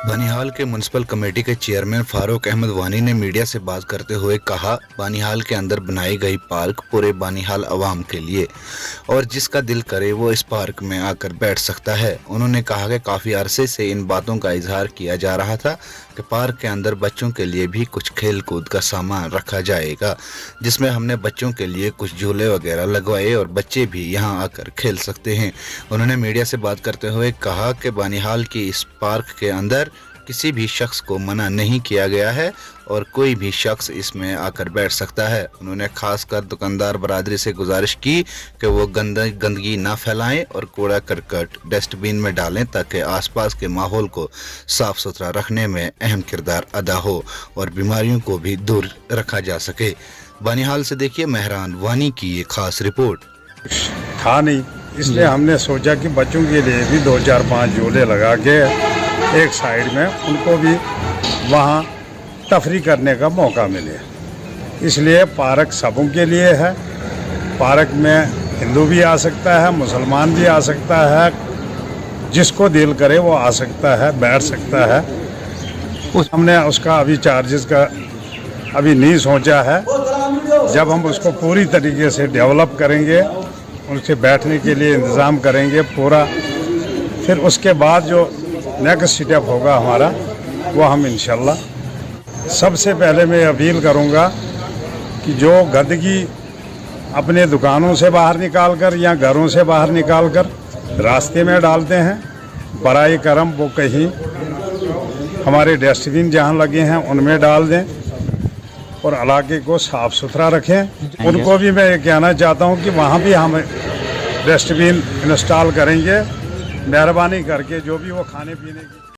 बानिहाल के municipal committee के chairman Farooq Ahmad वानी ने मीडिया से बात करते हुए कहा, बानिहाल के अंदर बनाई गई पार्क पूरे बानिहाल अवाम के लिए और जिसका दिल करे वो इस पार्क में आकर बैठ सकता है। उन्होंने कहा कि काफ़ी अरसे से इन बातों का इजहार किया जा रहा था कि पार्क के अंदर बच्चों के लिए भी कुछ खेल कूद का सामान रखा जाएगा, जिसमें हमने बच्चों के लिए कुछ झूले वगैरह लगवाए और बच्चे भी यहां आकर खेल सकते हैं। उन्होंने मीडिया से बात करते हुए कहा कि बानिहाल की इस पार्क के अंदर किसी भी शख्स को मना नहीं किया गया है और कोई भी शख्स इसमें आकर बैठ सकता है। उन्होंने खासकर दुकानदार बरादरी से गुजारिश की कि वो गंदगी ना फैलाएं और कूड़ा करकट डस्टबिन में डालें ताकि आसपास के माहौल को साफ सुथरा रखने में अहम किरदार अदा हो और बीमारियों को भी दूर रखा जा सके। बानिहाल से देखिए मेहरान वानी की ये खास रिपोर्ट। था नहीं, इसलिए हमने सोचा कि बच्चों के लिए भी 2 4 5 झूले लगा के एक साइड में उनको भी वहाँ तफरी करने का मौका मिले। इसलिए पार्क सबों के लिए है। पार्क में हिंदू भी आ सकता है, मुसलमान भी आ सकता है, जिसको दिल करे वो आ सकता है, बैठ सकता है। हमने उसका अभी चार्जेस का अभी नहीं सोचा है। जब हम उसको पूरी तरीके से डेवलप करेंगे, उनसे बैठने के लिए इंतज़ाम करेंगे पूरा, फिर उसके बाद जो नेक्स्ट स्टेप होगा हमारा वो हम इंशाल्लाह। सबसे पहले मैं अपील करूंगा कि जो गंदगी अपने दुकानों से बाहर निकाल कर या घरों से बाहर निकाल कर रास्ते में डालते हैं, बराए करम वो कहीं हमारे डस्टबिन जहां लगे हैं उनमें डाल दें और इलाके को साफ़ सुथरा रखें। उनको भी मैं ये कहना चाहता हूं कि वहां भी हम डस्टबिन इंस्टॉल करेंगे, मेहरबानी करके जो भी वो खाने पीने की